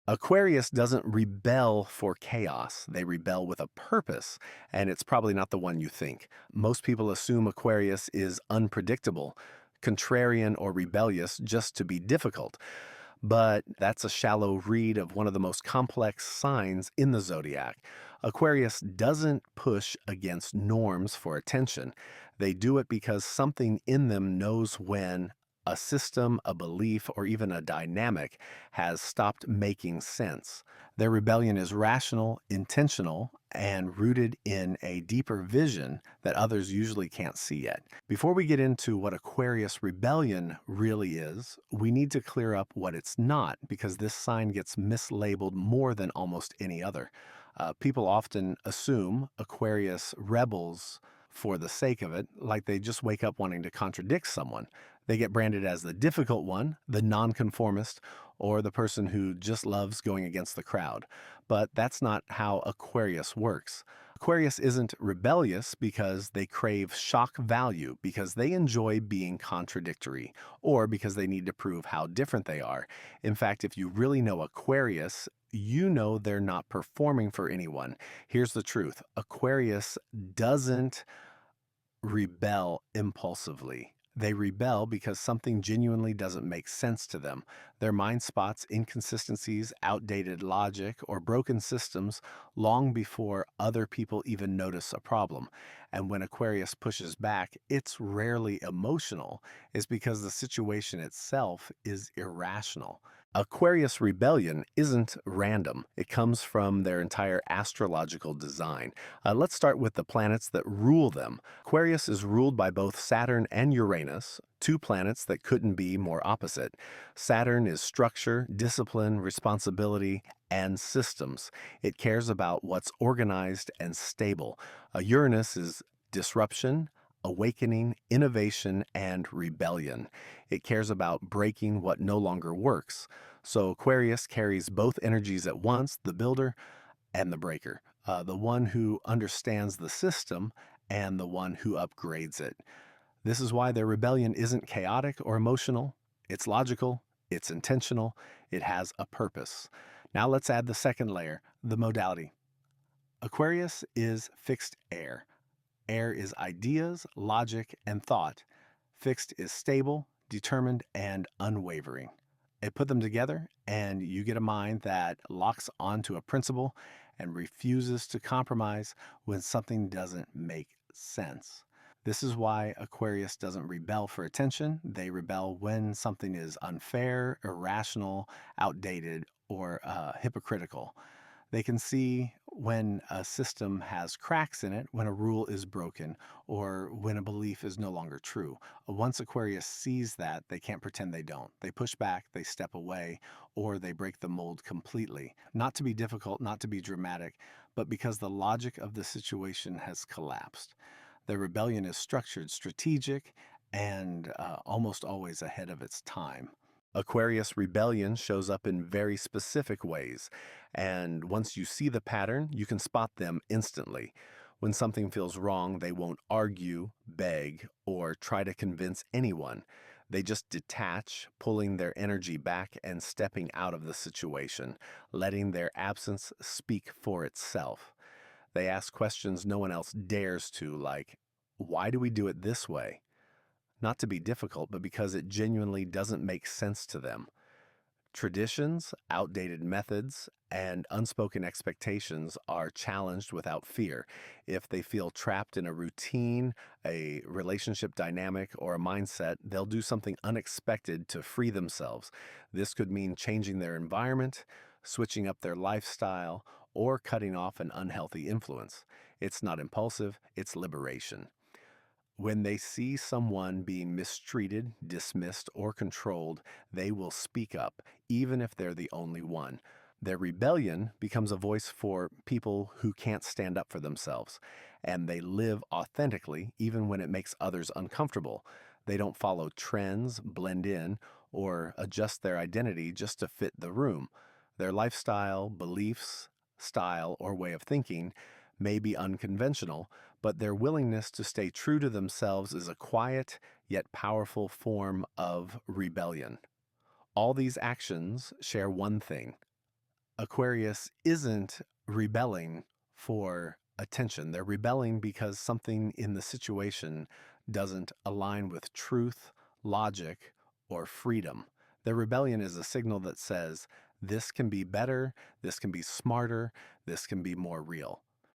Aquarius doesn't rebel for chaos. They rebel with a purpose, and it's probably not the one you think. Most people assume Aquarius is unpredictable, contrarian, or rebellious just to be difficult. But that's a shallow read of one of the most complex signs in the zodiac. Aquarius doesn't push against norms for attention. They do it because something in them knows when a system, a belief, or even a dynamic has stopped making sense. Their rebellion is rational, intentional, and rooted in a deeper vision that others usually can't see yet. Before we get into what Aquarius rebellion really is, we need to clear up what it's not because this sign gets mislabeled more than almost any other. People often assume Aquarius rebels for the sake of it, like they just wake up wanting to contradict someone. They get branded as the difficult one, the nonconformist, or the person who just loves going against the crowd. But that's not how Aquarius works. Aquarius isn't rebellious because they crave shock value, because they enjoy being contradictory, or because they need to prove how different they are. In fact, if you really know Aquarius, you know they're not performing for anyone. Here's the truth: Aquarius doesn't rebel impulsively. They rebel because something genuinely doesn't make sense to them. Their mind spots inconsistencies, outdated logic, or broken systems long before other people even notice a problem. And when Aquarius pushes back, it's rarely emotional. It's because the situation itself is irrational. Aquarius rebellion isn't random. It comes from their entire astrological design. Let's start with the planets that rule them. Aquarius is ruled by both Saturn and Uranus, two planets that couldn't be more opposite. Saturn is structure, discipline, responsibility, and systems. It cares about what's organized and stable. Uranus is disruption, awakening, innovation, and rebellion. It cares about breaking what no longer works. So Aquarius carries both energies at once, the builder and the breaker, the one who understands the system and the one who upgrades it. This is why their rebellion isn't chaotic or emotional. It's logical, it's intentional, it has a purpose. Now let's add the second layer, the modality. Aquarius is fixed air. Air is ideas, logic, and thought. Fixed is stable, determined, and unwavering. Put them together, and you get a mind that locks onto a principle and refuses to compromise when something doesn't make sense. This is why Aquarius doesn't rebel for attention. They rebel when something is unfair, irrational, outdated, or hypocritical. They can see when a system has cracks in it, when a rule is broken, or when a belief is no longer true. Once Aquarius sees that, they can't pretend they don't. They push back, they step away, or they break the mold completely. Not to be difficult, not to be dramatic, but because the logic of the situation has collapsed. Their rebellion is structured, strategic, and almost always ahead of its time. Aquarius rebellion shows up in very specific ways, and once you see the pattern, you can spot them instantly. When something feels wrong, they won't argue, beg, or try to convince anyone. They just detach, pulling their energy back and stepping out of the situation, letting their absence speak for itself. They ask questions no one else dares to, like, why do we do it this way? Not to be difficult, but because it genuinely doesn't make sense to them. Traditions, outdated methods, and unspoken expectations are challenged without fear. If they feel trapped in a routine, a relationship dynamic, or a mindset, they'll do something unexpected to free themselves. This could mean changing their environment, switching up their lifestyle, or cutting off an unhealthy influence. It's not impulsive, it's liberation. When they see someone being mistreated, dismissed, or controlled, they will speak up, even if they're the only one. Their rebellion becomes a voice for people who can't stand up for themselves, and they live authentically even when it makes others uncomfortable. They don't follow trends, blend in, or adjust their identity just to fit the room. Their lifestyle, beliefs, style, or way of thinking may be unconventional, but their willingness to stay true to themselves is a quiet yet powerful form of rebellion. All these actions share one thing: Aquarius isn't rebelling for attention. They're rebelling because something in the situation doesn't align with truth, logic, or freedom. Their rebellion is a signal that says, this can be better, this can be smarter, this can be more real.